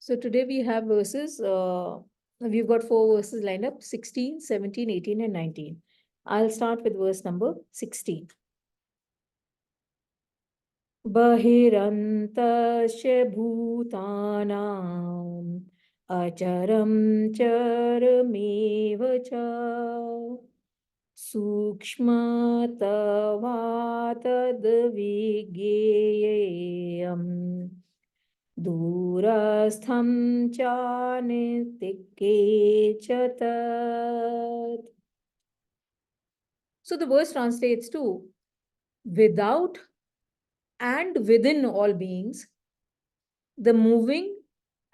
So today we have verses, we've got 4 verses lined up, 16, 17, 18, and 19. I'll start with verse number 16. बहिरन्तस्य भूतानाम् अचरं चरमेव च सूक्ष्मतवातद्विज्ञेयम् दूरस्थं चानितिके च तत्. So the verse translates to without and within all beings, the moving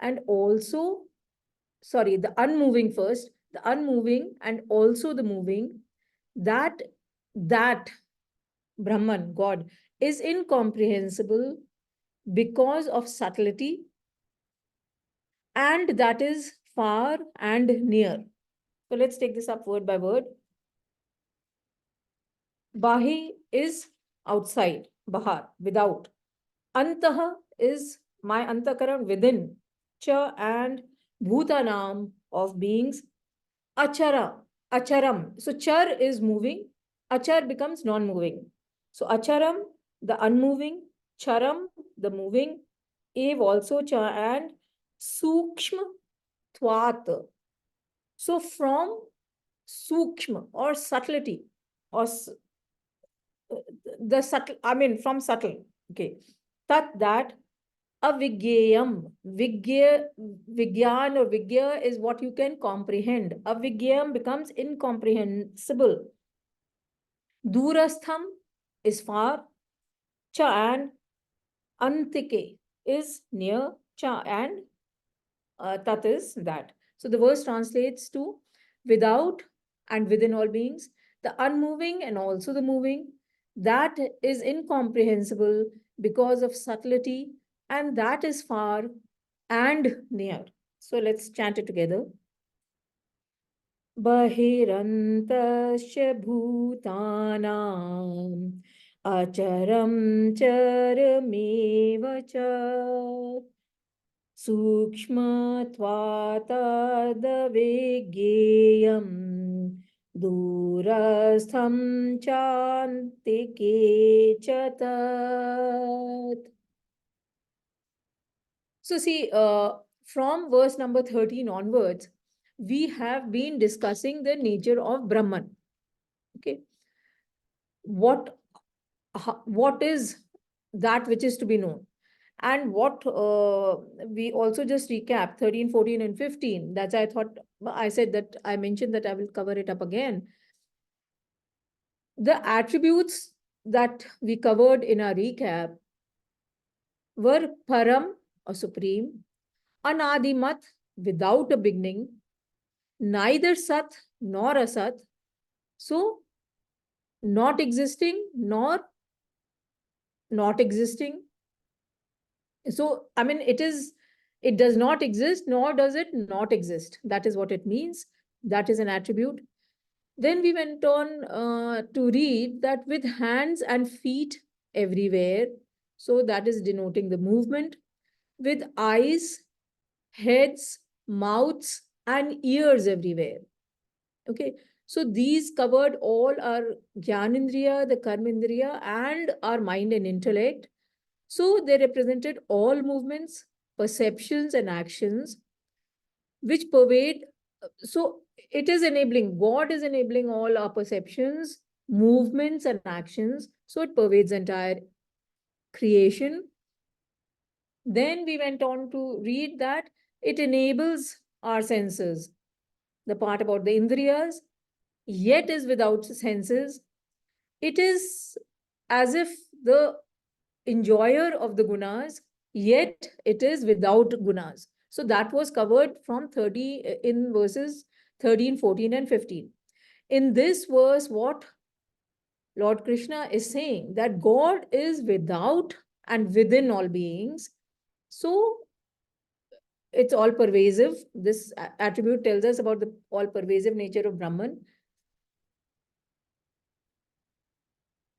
and also, sorry, the unmoving first, the unmoving and also the moving, that Brahman, God, is incomprehensible because of subtlety, and that is far and near. So let's take this up word by word. Bahi is outside, bahar, without. Antaha is my antakaran, within. Cha and bhutanam, of beings. Achara, acharam. So char is moving. Achar becomes non-moving. So acharam, the unmoving. Charam, the moving. Ev also cha and sukshma twat. So from sukshma or subtlety or the subtle, I mean from subtle. Okay. Tat that avigyam. Vigyan or vigya is what you can comprehend. Avigyam becomes incomprehensible. Durastham is far. Cha and antike is near. Cha and tat is that. So the verse translates to without and within all beings, the unmoving and also the moving, that is incomprehensible because of subtlety, and that is far and near. So let's chant it together. Bahirantasya bhutanam acharam charameva cha सूक्ष्मत्वातदविज्ञेयम् दूरस्थं चान्तिके च तत्. So see, from verse number 13 onwards, we have been discussing the nature of Brahman. Okay. What is that which is to be known? And what we also just recap 13, 14, and 15. That's I thought I said that I mentioned that I will cover it up again. The attributes that we covered in our recap were Param or Supreme, Anadimat without a beginning, neither Sat nor Asat. So not existing nor not existing. So, I mean, it does not exist, nor does it not exist. That is what it means. That is an attribute. Then we went on to read that with hands and feet everywhere. So that is denoting the movement. With eyes, heads, mouths, and ears everywhere. Okay. So these covered all our Jnanindriya, the Karmindriya, and our mind and intellect. So they represented all movements, perceptions, and actions which pervade. So it is enabling, God is enabling all our perceptions, movements, and actions. So it pervades entire creation. Then we went on to read that it enables our senses, the part about the Indriyas, yet is without senses. It is as if the enjoyer of the gunas, yet it is without gunas. So that was covered from 30 in verses 13, 14, and 15. In this verse, what Lord Krishna is saying, that God is without and within all beings. So it's all pervasive. This attribute tells us about the all pervasive nature of Brahman.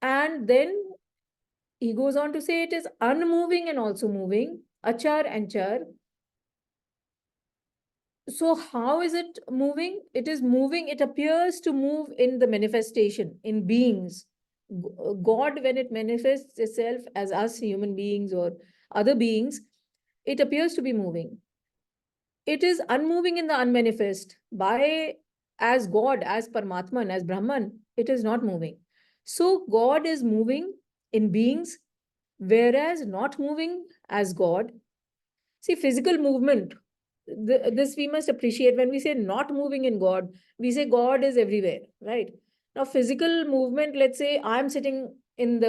And then he goes on to say it is unmoving and also moving, achar and char. So how is it moving? It is moving, it appears to move in the manifestation, in beings. God, when it manifests itself as us human beings or other beings, it appears to be moving. It is unmoving in the unmanifest. By as God, as Paramatman, as Brahman, it is not moving. So God is moving in beings, whereas not moving as God. See, physical movement, this we must appreciate. When we say not moving in God, we say God is everywhere, right? Now, physical movement, let's say I'm sitting in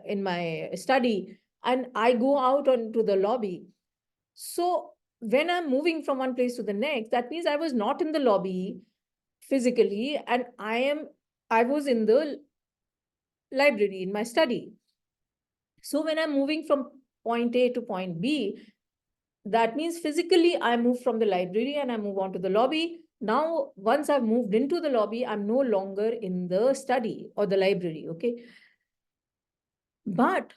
in my study and I go out onto the lobby. So when I'm moving from one place to the next, that means I was not in the lobby physically, and I was in the library in my study. So when I'm moving from point A to point B, that means physically I move from the library and I move on to the lobby. Now, once I've moved into the lobby, I'm no longer in the study or the library. Okay. But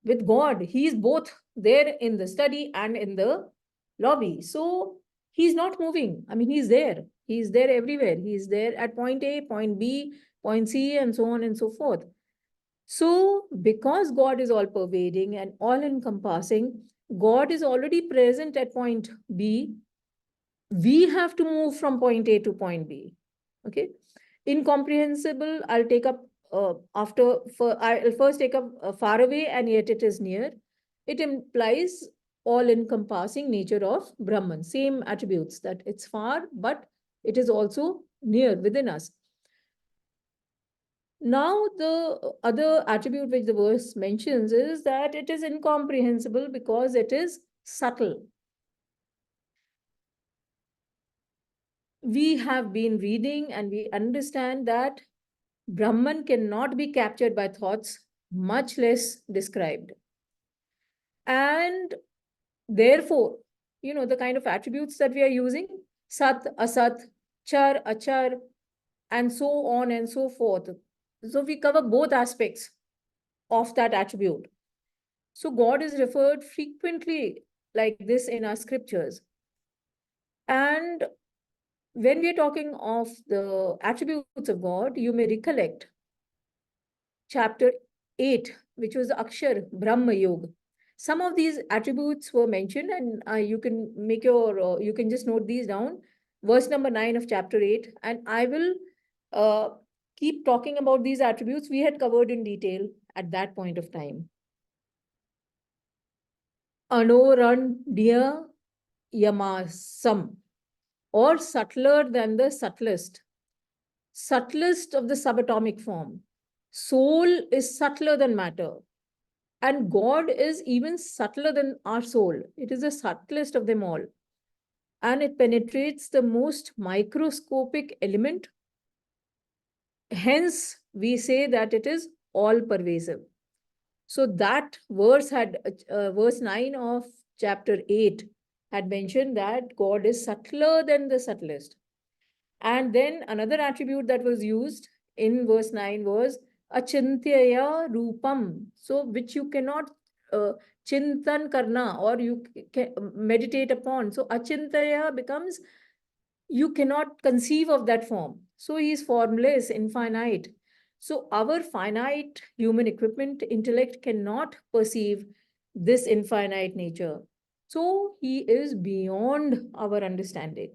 with God, He is both there in the study and in the lobby. So He's not moving. I mean, He's there. He's there everywhere. He's there at point A, point B, point C, and so on and so forth. So, because God is all pervading and all encompassing, God is already present at point B. We have to move from point A to point B. Okay. Incomprehensible, I'll take up I'll first take up far away and yet it is near. It implies all encompassing nature of Brahman, same attributes, that it's far, but it is also near within us. Now, the other attribute which the verse mentions is that it is incomprehensible because it is subtle. We have been reading and we understand that Brahman cannot be captured by thoughts, much less described. And therefore, the kind of attributes that we are using, Sat, Asat, Char, Achar, and so on and so forth. So we cover both aspects of that attribute. So God is referred frequently like this in our scriptures. And when we are talking of the attributes of God, you may recollect chapter 8, which was the Akshar Brahma Yoga. Some of these attributes were mentioned, and you can just note these down. Verse number 9 of chapter 8, and I will uh, keep talking about these attributes we had covered in detail at that point of time. Anorandya Yamasam, or subtler than the subtlest of the subatomic form. Soul is subtler than matter. And God is even subtler than our soul. It is the subtlest of them all. And it penetrates the most microscopic element. Hence, we say that it is all pervasive. So that verse 9 of chapter 8 had mentioned that God is subtler than the subtlest. And then another attribute that was used in verse 9 was achintyaya rupam. So, which you cannot uh, chintan karna, or you can meditate upon. So, achintaya becomes you cannot conceive of that form. So, he is formless, infinite. So, our finite human equipment, intellect cannot perceive this infinite nature. So, he is beyond our understanding.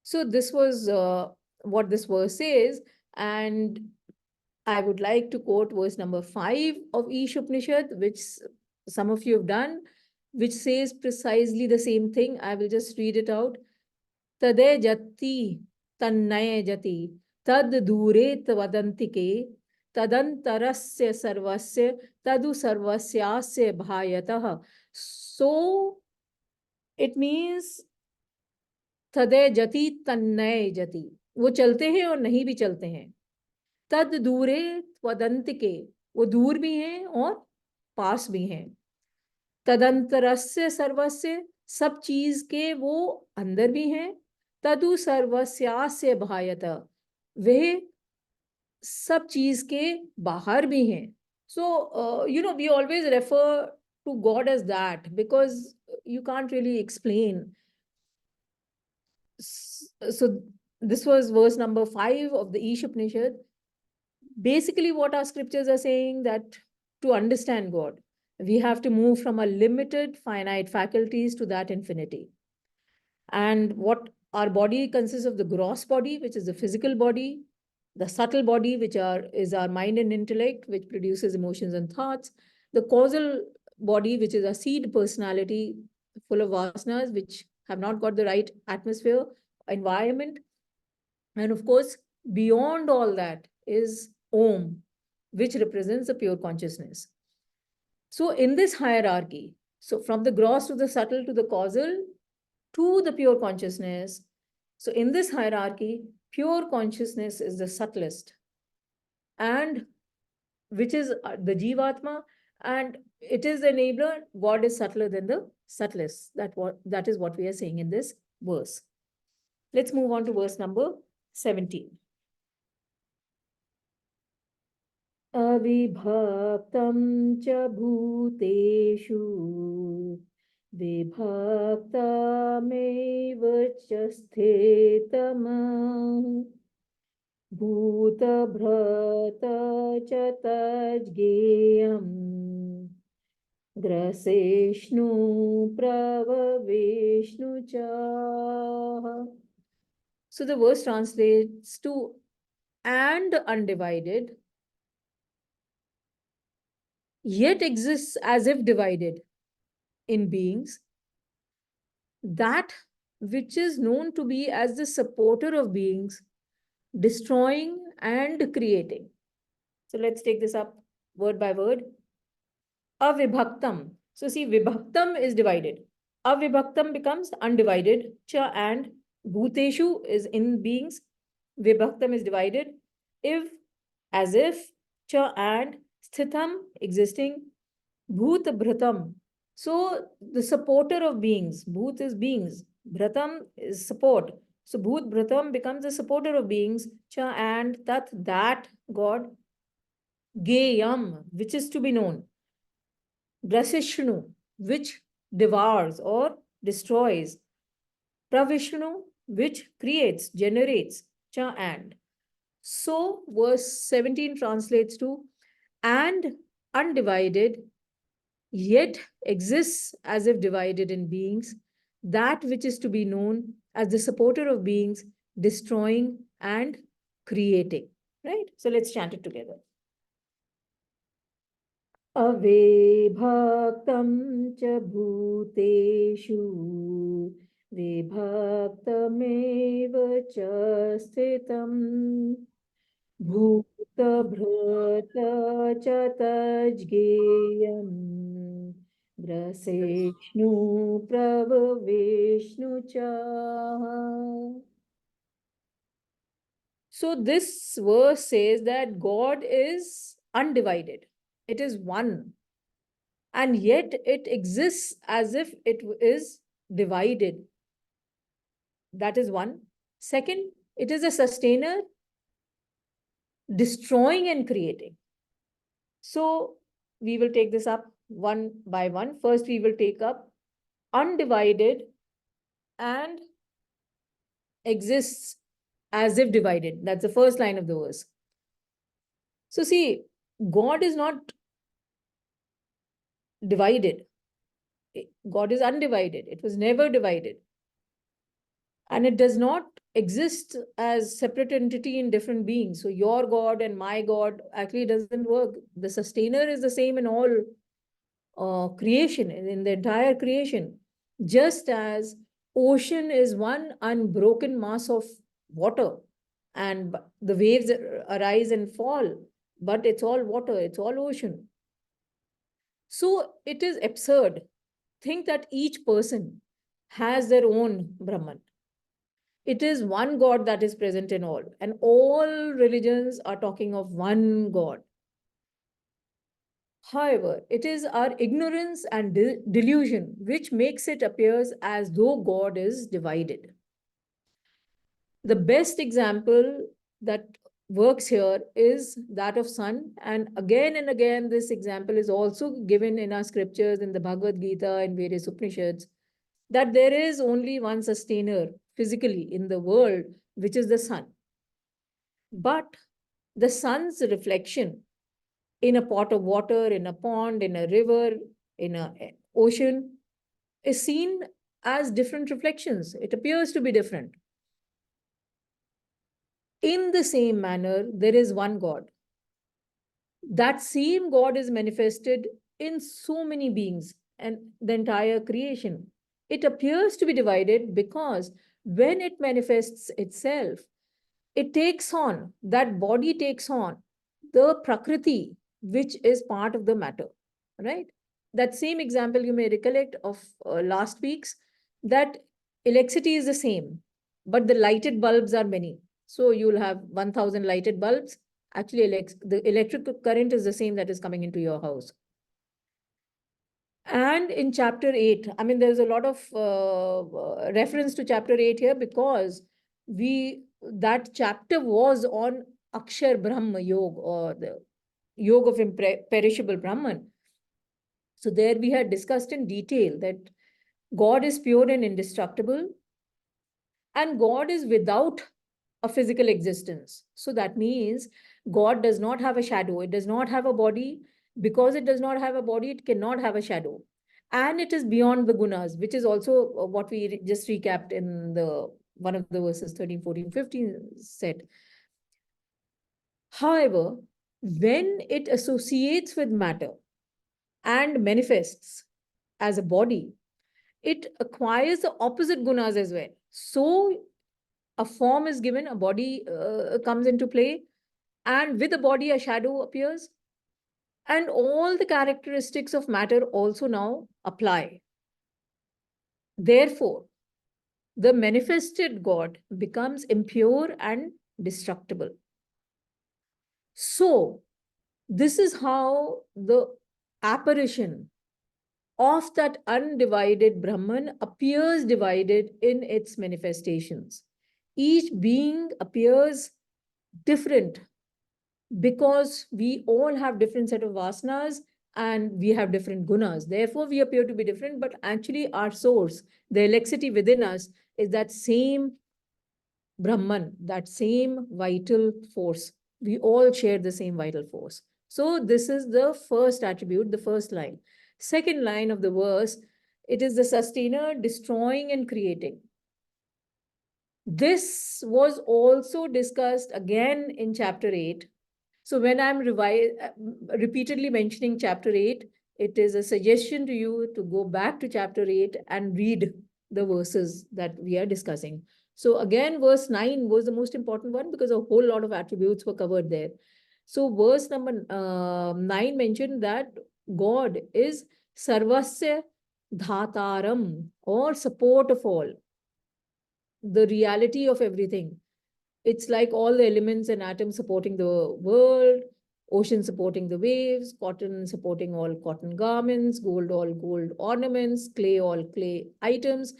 So this was what this verse says, and I would like to quote verse number 5 of Ish Upanishad, which some of you have done, which says precisely the same thing. I will just read it out. Tade jati tannaye jati tad dure tvadantike tadantarasya sarvasya tadu sarvasyasya bhayatah. So it means तदे जति तन्नय जति, वो चलते हैं और नहीं भी चलते हैं. तद दूरे त्वदंत के, वो दूर भी हैं और पास भी हैं. तदंतरस्य सर्वस्य, सब चीज के वो अंदर भी हैं. तदु सर्वस्यास्य भायत, वह सब चीज के बाहर भी हैं. So, we always refer to God as that, because you can't really explain. So this was verse number 5 of the Ishopanishad. Basically, what our scriptures are saying, that to understand God, we have to move from a limited, finite faculties to that infinity. And what our body consists of: the gross body, which is the physical body; the subtle body, which is our mind and intellect, which produces emotions and thoughts; the causal body, which is our seed personality, full of vasanas, which have not got the right atmosphere, environment; and of course, beyond all that is Om, which represents the pure consciousness. So, in this hierarchy, so from the gross to the subtle to the causal to the pure consciousness, so in this hierarchy, pure consciousness is the subtlest, and which is the Jivatma, and it is the enabler. God is subtler than the subtlest. That is what we are saying in this verse. Let's move on to verse number 17. अविभक्तं च भूतेषु विभक्तमेव च स्थितम् भूतभृत च तज्ज्ञेयम् ग्रसेष्णु प्रवविष्णु च. So the verse translates to and undivided, yet exists as if divided in beings, that which is known to be as the supporter of beings, destroying and creating. So let's take this up word by word. Avibhaktam. So see, vibhaktam is divided. Avibhaktam becomes undivided. Cha and bhuteshu is in beings. Vibhaktam is divided. If, as if, cha and sthitam, existing. Bhut bhratam. So the supporter of beings. Bhut is beings. Bhratam is support. So Bhut Bhratam becomes the supporter of beings. Cha and Tat, that God. Geyam, which is to be known. Brasishnu, which devours or destroys. Pravishnu, which creates, generates. Cha and. So verse 17 translates to and undivided, yet exists as if divided in beings, that which is to be known as the supporter of beings, destroying and creating. Right? So let's chant it together. अविभक्तं च भूतेषु विभक्तमेव च स्थितम् भूतभृत च तज्ज्ञेयम् ग्रसेष्णु प्रवविष्णु च. So this verse says that God is undivided. It is one. And yet it exists as if it is divided. That is one. Second, it is a sustainer, destroying and creating. So we will take this up one by one. First, we will take up undivided and exists as if divided. That's the first line of the verse. So see, God is not divided. God is undivided. It was never divided. And it does not exist as separate entity in different beings. So your God and my God actually doesn't work. The sustainer is the same in all creation, in the entire creation. Just as ocean is one unbroken mass of water, and the waves arise and fall, but it's all water, it's all ocean. So it is absurd. Think that each person has their own Brahman. It is one God that is present in all, and all religions are talking of one God. However, it is our ignorance and delusion which makes it appears as though God is divided. The best example that works here is that of sun. And again, this example is also given in our scriptures, in the Bhagavad Gita, in various Upanishads, that there is only one sustainer physically in the world, which is the sun. But the sun's reflection in a pot of water, in a pond, in a river, in an ocean, is seen as different reflections. It appears to be different. In the same manner, there is one God. That same God is manifested in so many beings and the entire creation. It appears to be divided because when it manifests itself, it takes on, that body takes on the Prakriti, which is part of the matter, right? That same example you may recollect of last week's, that electricity is the same, but the lighted bulbs are many. So you'll have 1000 lighted bulbs. Actually, the electric current is the same that is coming into your house. And in chapter 8, I mean, there's a lot of reference to chapter 8 here because that chapter was on Akshar Brahma Yoga, or the yoga of imperishable Brahman. So there we had discussed in detail that God is pure and indestructible, and God is without a physical existence. So that means God does not have a shadow. It does not have a body. Because it does not have a body, it cannot have a shadow. And it is beyond the gunas, which is also what we just recapped in the one of the verses 13, 14, 15 said. However, when it associates with matter and manifests as a body, it acquires the opposite gunas as well. So a form is given, a body comes into play, and with the body, a shadow appears. And all the characteristics of matter also now apply. Therefore, the manifested God becomes impure and destructible. So, this is how the apparition of that undivided Brahman appears divided in its manifestations. Each being appears different because we all have different set of vasanas and we have different gunas. Therefore, we appear to be different, but actually our source, the electricity within us, is that same Brahman, that same vital force. We all share the same vital force. So this is the first attribute, the first line. Second line of the verse, it is the sustainer destroying and creating. This was also discussed again in chapter 8. So when I'm repeatedly mentioning chapter 8, it is a suggestion to you to go back to chapter 8 and read the verses that we are discussing. So again, verse 9 was the most important one because a whole lot of attributes were covered there. So verse number 9 mentioned that God is Sarvasya Dhataram, or support of all, the reality of everything. It's like all the elements and atoms supporting the world, ocean supporting the waves, cotton supporting all cotton garments, gold all gold ornaments, clay all clay items.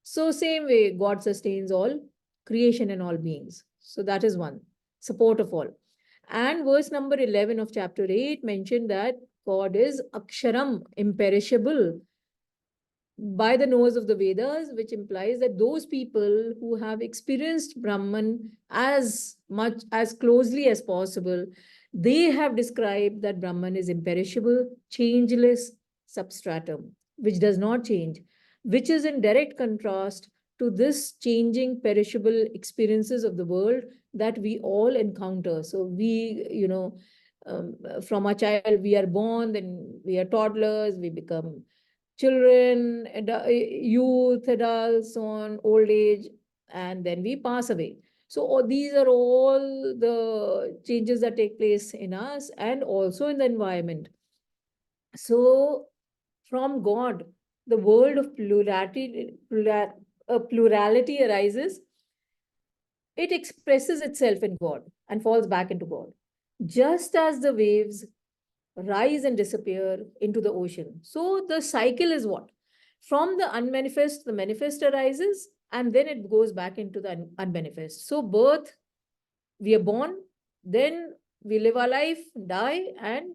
So same way, God sustains all creation and all beings. So that is one, support of all. And verse number 11 of chapter 8 mentioned that God is Aksharam, imperishable, by the nose of the Vedas, which implies that those people who have experienced Brahman as much as closely as possible, they have described that Brahman is imperishable, changeless substratum, which does not change, which is in direct contrast to this changing, perishable experiences of the world that we all encounter. So we, from a child, we are born, then we are toddlers, we become children, youth, adults, on old age, and then we pass away. So these are all the changes that take place in us and also in the environment. So from God, the world of plurality arises. It expresses itself in God and falls back into God. Just as the waves rise and disappear into the ocean. So the cycle is what? From the unmanifest, the manifest arises, and then it goes back into the unmanifest. So birth, we are born, Then we live our life, die, and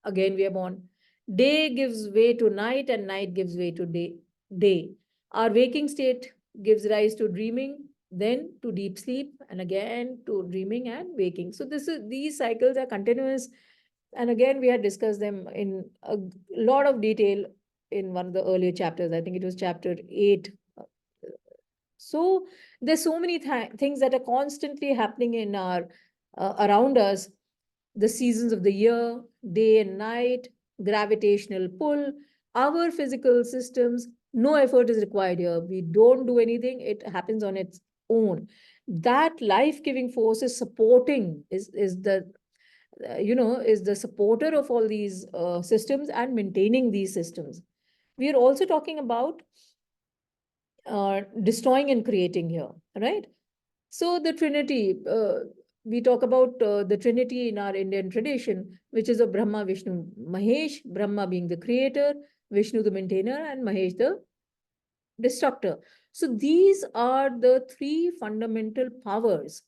again we are born. Day gives way to night, and night gives way to day. Our waking state gives rise to dreaming, then to deep sleep, and again to dreaming and waking. So these cycles are continuous. And again, we had discussed them in a lot of detail in one of the earlier chapters. I think it was chapter 8. So there's so many things that are constantly happening in our around us. The seasons of the year, day and night, gravitational pull, our physical systems. No effort is required here. We don't do anything. It happens on its own. That life-giving force is supporting, is the is the supporter of all these systems and maintaining these systems. We are also talking about destroying and creating here, right? So the Trinity, we talk about the Trinity in our Indian tradition, which is of Brahma, Vishnu, Mahesh, Brahma being the creator, Vishnu the maintainer, and Mahesh the destructor. So these are the three fundamental powers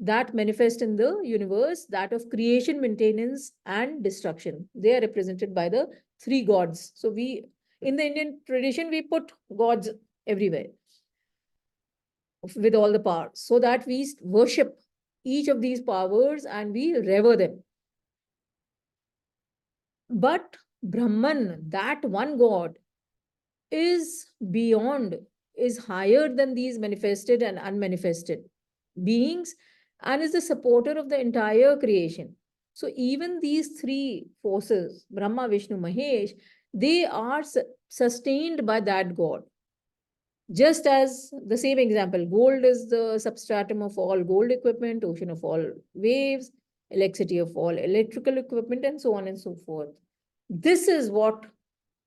that manifest in the universe, that of creation, maintenance, and destruction. They are represented by the three gods. So we, in the Indian tradition, we put gods everywhere with all the powers so that we worship each of these powers and we revere them. But Brahman, that one God, is beyond, is higher than these manifested and unmanifested beings, and is the supporter of the entire creation. So even these three forces, Brahma, Vishnu, Mahesh, they are sustained by that God. Just as the same example, gold is the substratum of all gold equipment, ocean of all waves, electricity of all electrical equipment, and so on and so forth. This is what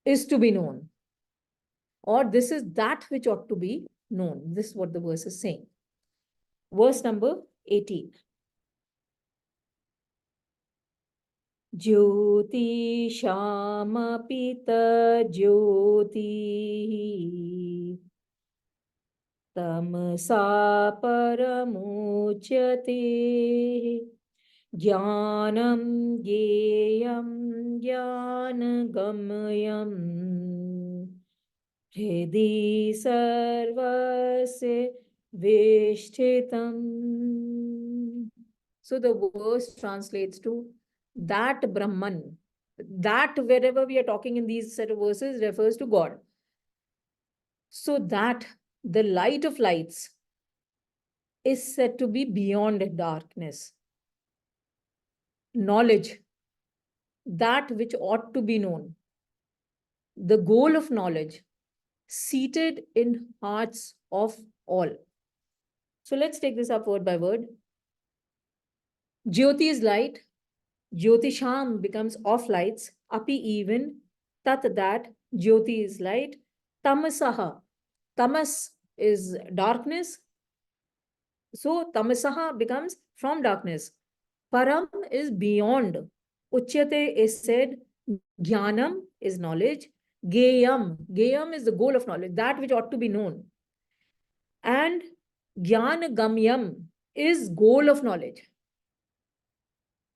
is to be known, or this is that which ought to be known. This is what the verse is saying. Verse number 18. Jyotishamapita jyoti tamasa paramuchyate jnanam gyeyam jnanagamyam hridhi sarvasya vishtitam. So the verse translates to that Brahman. That, wherever we are talking in these set of verses, refers to God. So that the light of lights is said to be beyond darkness. Knowledge, that which ought to be known. The goal of knowledge, seated in hearts of all. So let's take this up word by word. Jyoti is light. Jyotisham becomes of lights. Api even. Tat that. Jyoti is light. Tamasaha. Tamas is darkness. So tamasaha becomes from darkness. Param is beyond. Uchyate is said. Jnanam is knowledge. Geyam. Geyam is the goal of knowledge, that which ought to be known. And Jnanagamyam is goal of knowledge.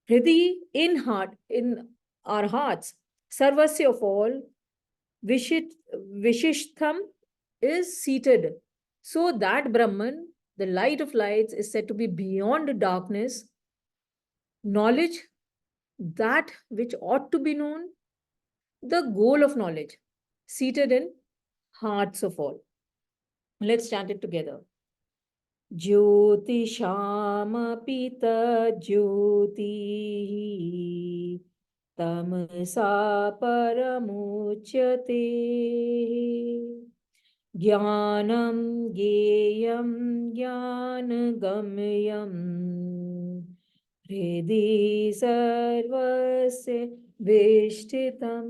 Hridi, in heart, in our hearts. Sarvasya of all. Vishishtham is seated. So that Brahman, the light of lights, is said to be beyond darkness. Knowledge, that which ought to be known, the goal of knowledge, seated in hearts of all. Let's chant it together. Jyotishamapita jyoti tamasa paramuchyate jnanam gyeyam jnanagamyam hridhi sarvasya vishtitam.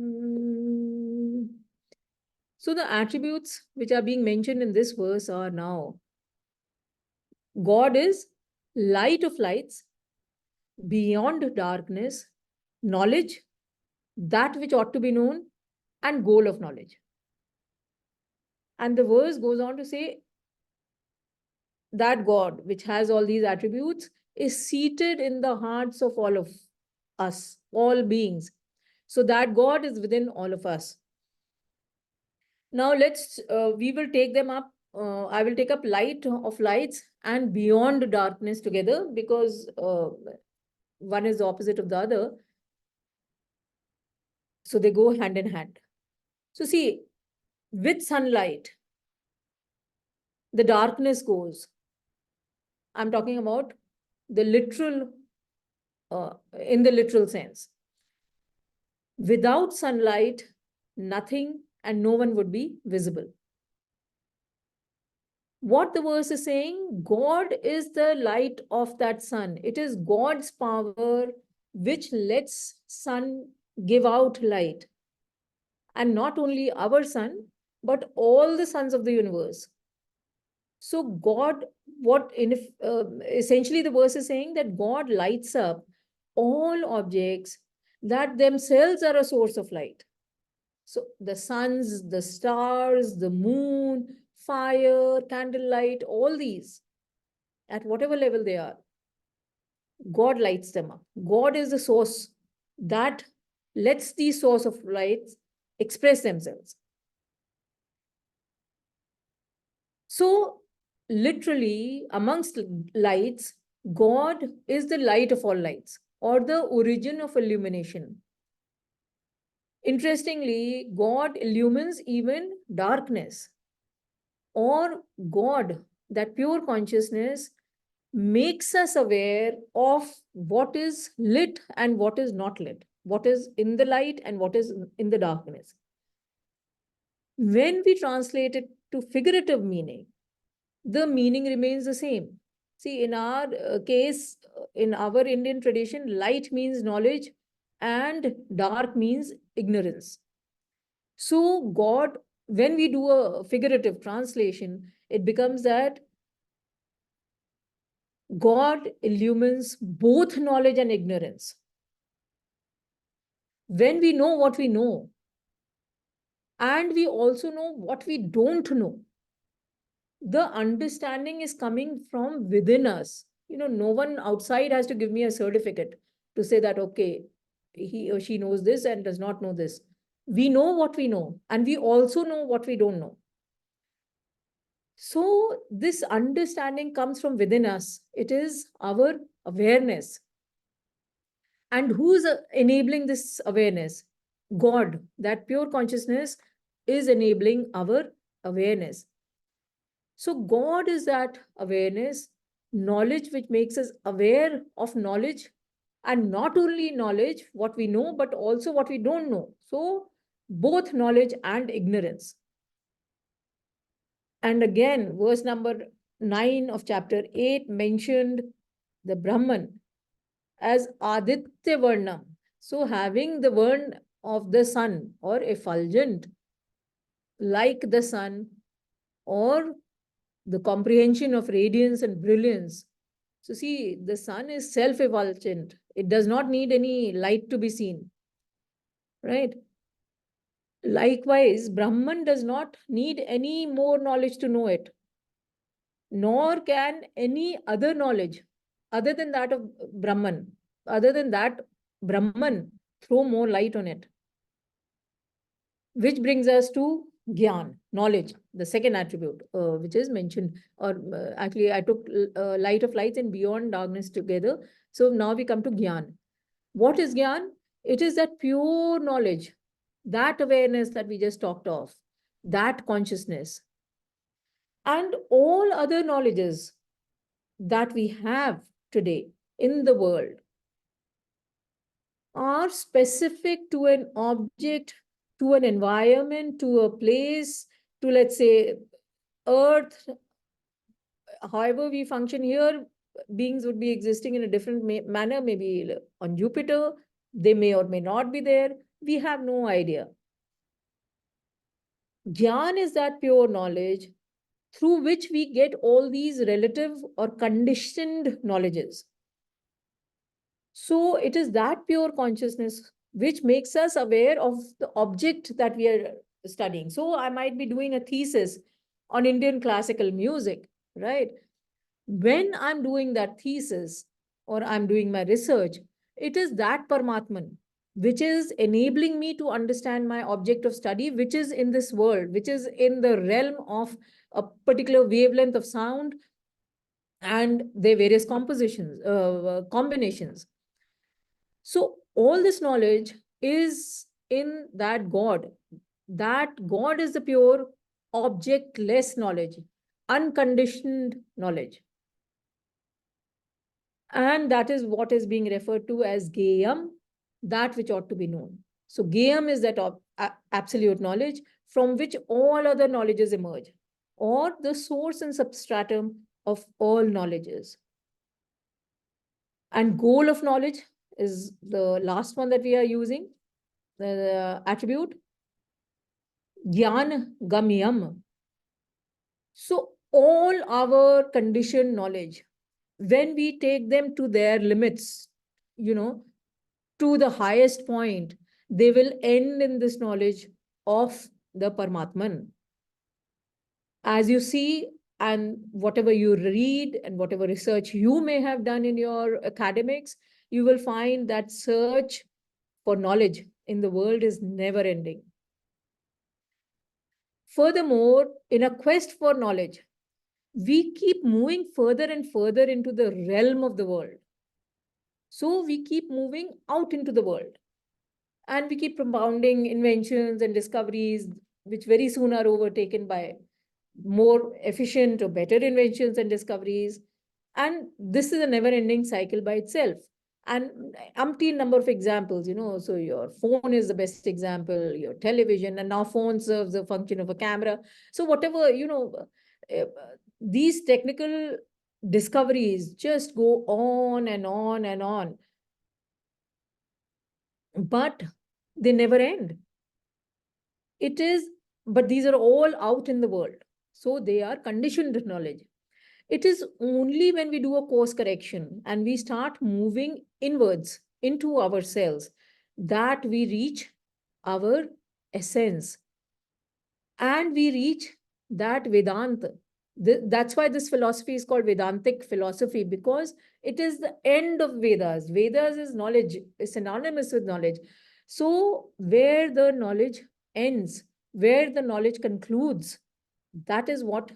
So the attributes which are being mentioned in this verse are now: God is light of lights, beyond darkness, knowledge, that which ought to be known, and goal of knowledge. And the verse goes on to say that God, which has all these attributes, is seated in the hearts of all of us, all beings. So that God is within all of us. Now we will take them up. I will take up light of lights and beyond darkness together, because one is the opposite of the other. So they go hand in hand. So see, with sunlight, the darkness goes. I'm talking about the literal, in the literal sense. Without sunlight, nothing and no one would be visible. What the verse is saying, God is the light of that sun. It is God's power which lets sun give out light. And not only our sun, but all the suns of the universe. So God, essentially the verse is saying that God lights up all objects that themselves are a source of light. So the suns, the stars, the moon, fire, candlelight, all these, at whatever level they are, God lights them up. God is the source that lets these source of lights express themselves. So literally, amongst lights, God is the light of all lights, or the origin of illumination. Interestingly, God illumines even darkness, or God, that pure consciousness, makes us aware of what is lit and what is not lit, what is in the light and what is in the darkness. When we translate it to figurative meaning, the meaning remains the same. See, in our case, in our Indian tradition, light means knowledge and dark means ignorance. So, God, when we do a figurative translation, it becomes that God illumines both knowledge and ignorance. When we know what we know, and we also know what we don't know, the understanding is coming from within us. No one outside has to give me a certificate to say that, okay, he or she knows this and does not know this. We know what we know, and we also know what we don't know. So this understanding comes from within us. It is our awareness. And who's enabling this awareness? God, that pure consciousness is enabling our awareness. So God is that awareness, knowledge which makes us aware of knowledge, and not only knowledge, what we know, but also what we don't know. So both knowledge and ignorance. And again, verse number 9 of chapter 8 mentioned the Brahman as Aditya Varnam. So having the Varn of the sun, or effulgent like the sun, or the comprehension of radiance and brilliance. So see, the sun is self-effulgent. It does not need any light to be seen, right? Likewise, Brahman does not need any more knowledge to know it, nor can any other knowledge other than that of Brahman, other than that Brahman, throw more light on it. Which brings us to Gyan, knowledge, the second attribute, which is mentioned, or actually I took light of lights and beyond darkness together. So now we come to Gyan. What is Gyan? It is that pure knowledge, that awareness that we just talked of, that consciousness. And all other knowledges that we have today in the world are specific to an object, to an environment, to a place, to, let's say, Earth. However we function here, beings would be existing in a different manner, maybe on Jupiter. They may or may not be there. We have no idea. Gyan is that pure knowledge through which we get all these relative or conditioned knowledges. So it is that pure consciousness which makes us aware of the object that we are studying. So I might be doing a thesis on Indian classical music, right? When I'm doing that thesis, or I'm doing my research, it is that Paramatman which is enabling me to understand my object of study, which is in this world, which is in the realm of a particular wavelength of sound and their various compositions, combinations. So all this knowledge is in that God. That God is the pure objectless knowledge, unconditioned knowledge. And that is what is being referred to as Gayam, that which ought to be known. So Gayam is that absolute knowledge from which all other knowledges emerge, or the source and substratum of all knowledges. And goal of knowledge is the last one that we are using, the attribute, Gyan Gamyam. So all our conditioned knowledge, when we take them to their limits, you know, to the highest point, they will end in this knowledge of the Paramatman. As you see, and whatever you read and whatever research you may have done in your academics, you will find that search for knowledge in the world is never ending. Furthermore, in a quest for knowledge, we keep moving further and further into the realm of the world. So we keep moving out into the world, and we keep propounding inventions and discoveries, which very soon are overtaken by more efficient or better inventions and discoveries. And this is a never ending cycle by itself. And umpteen number of examples, so your phone is the best example, your television, and now phone serves the function of a camera. So whatever, uh, these technical discoveries just go on and on and on, but they never end. It is, but these are all out in the world. So they are conditioned knowledge. It is only when we do a course correction and we start moving inwards into ourselves that we reach our essence, and we reach that Vedanta. That's why this philosophy is called Vedantic philosophy, because it is the end of Vedas. Vedas is knowledge, is synonymous with knowledge. So where the knowledge ends, where the knowledge concludes, that is what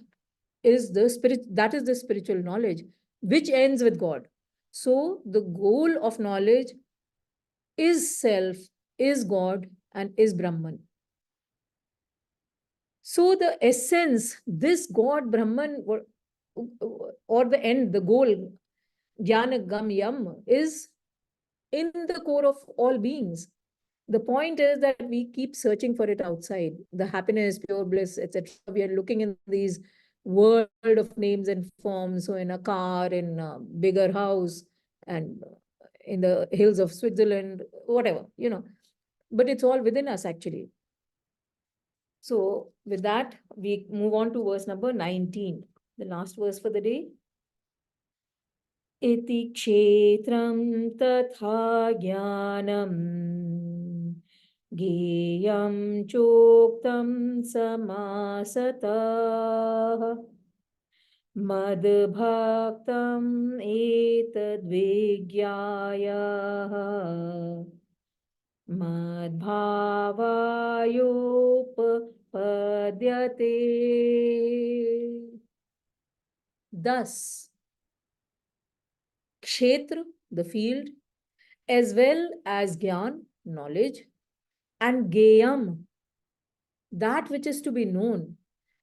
is the spirit, that is the spiritual knowledge, which ends with God. So the goal of knowledge is self, is God, and is Brahman. So the essence, this God, Brahman, or the end, the goal, Jnana Gam Yam, is in the core of all beings. The point is that we keep searching for it outside. The happiness, pure bliss, etc. We are looking in these world of names and forms. So in a car, in a bigger house, and in the hills of Switzerland, whatever, But it's all within us, actually. So with that, we move on to verse number 19, the last verse for the day. Iti kshetram tatha jnanam geyam choktam samasatah madbhaktam etadvigyaya madbhavayopapadyate. Thus, kshetra, the field, as well as gyan, knowledge, and geyam, that which is to be known,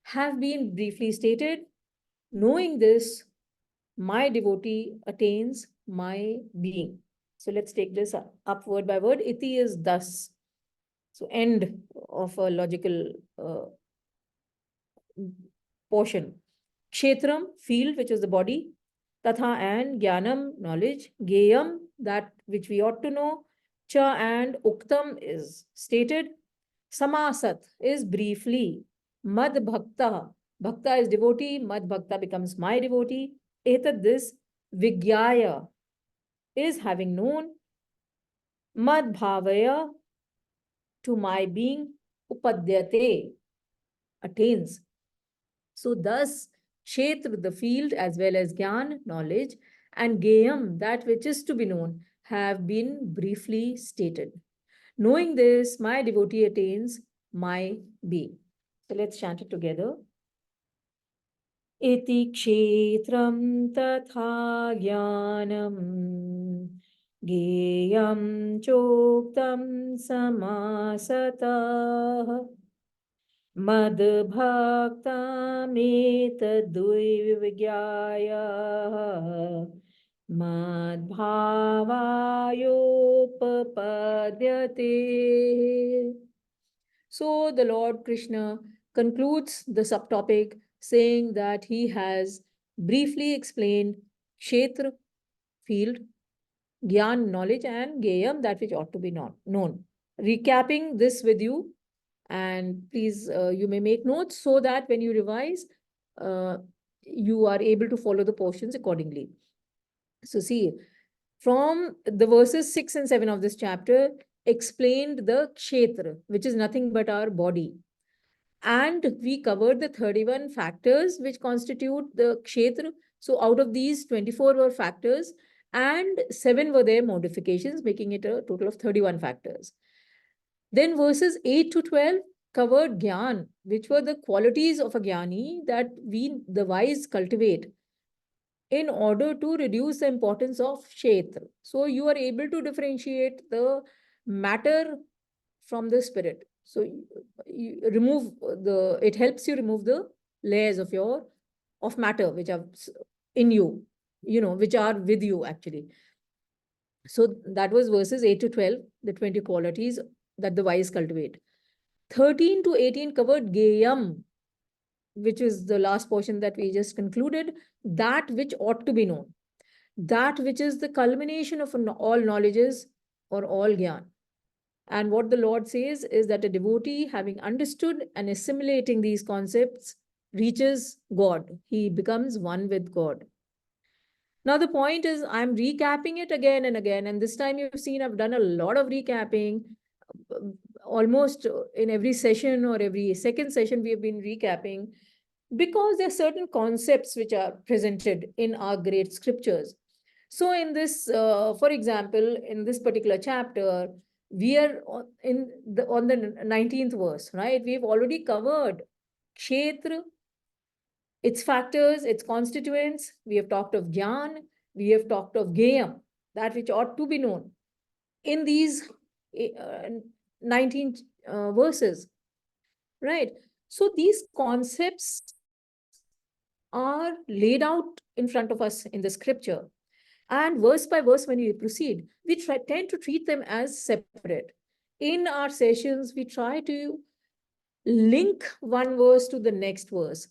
have been briefly stated. Knowing this, my devotee attains my being. So let's take this up word by word. Iti is thus. So end of a logical portion. Kshetram, field, which is the body. Tatha, and Jnanam, knowledge. Geyam, that which we ought to know. Cha, and Uktam is stated. Samasat is briefly. Mad Bhakta. Bhakta is devotee. Mad Bhakta becomes my devotee. Etad, this. Vigyaya is having known. Mad Bhavaya, to my being. Upadyate, attains. So thus, Kshetra, the field, as well as Gyan, knowledge, and Gayam, that which is to be known, have been briefly stated. Knowing this, my devotee attains my being. So let's chant it together. Iti kshetram tatha jnanam Geyam choktam samasatah Madbhaktametadvivijaya Madbhavayopapadyate. So the Lord Krishna concludes the subtopic saying that he has briefly explained Kshetra, field, Gyan, knowledge, and Geyam, that which ought to be known. Recapping this with you, and please, you may make notes so that when you revise, uh, you are able to follow the portions accordingly. So see, from the verses 6 and 7 of this chapter explained the Kshetra, which is nothing but our body. And we covered the 31 factors which constitute the Kshetra. So out of these, 24 were factors and 7 were their modifications, making it a total of 31 factors. Then verses 8 to 12 covered Gyan, which were the qualities of a Gyani that we, the wise, cultivate in order to reduce the importance of Kshetra. So you are able to differentiate the matter from the spirit. So you remove the, it helps you remove the layers of your, of matter which are in you, which are with you actually. So that was verses 8 to 12, the 20 qualities that the wise cultivate. 13 to 18 covered Geyam, which is the last portion that we just concluded, that which ought to be known, that which is the culmination of all knowledges or all Gyan. And what the Lord says is that a devotee, having understood and assimilating these concepts, reaches God. He becomes one with God. Now, the point is, I'm recapping it again and again. And this time you've seen I've done a lot of recapping. Almost in every session or every second session, we have been recapping because there are certain concepts which are presented in our great scriptures. So in this, for example, in this particular chapter, we are on the 19th verse, right? We've already covered Kshetra, its factors, its constituents. We have talked of Gyan. We have talked of Geyam, that which ought to be known in these 19 verses, right? So these concepts are laid out in front of us in the scripture. And verse by verse, when we proceed, we tend to treat them as separate. In our sessions, we try to link one verse to the next verse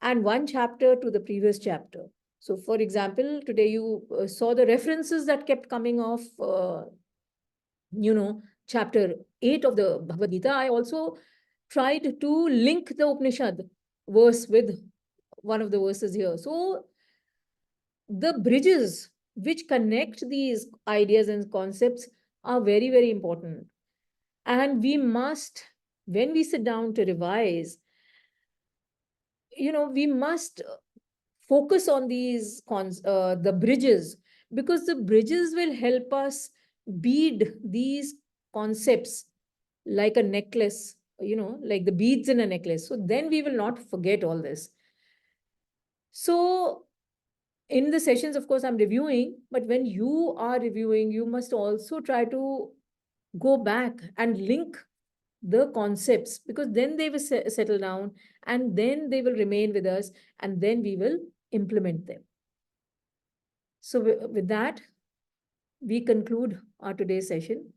and one chapter to the previous chapter. So, for example, today you saw the references that kept coming off, chapter 8 of the Bhagavad Gita. I also tried to link the Upanishad verse with one of the verses here. So, the bridges which connect these ideas and concepts are very, very important. And we must, when we sit down to revise, we must focus on these the bridges, because the bridges will help us bead these concepts like a necklace, like the beads in a necklace. So then we will not forget all this. So in the sessions, of course, I'm reviewing, but when you are reviewing, you must also try to go back and link the concepts, because then they will settle down and then they will remain with us and then we will implement them. So with that, we conclude our today's session.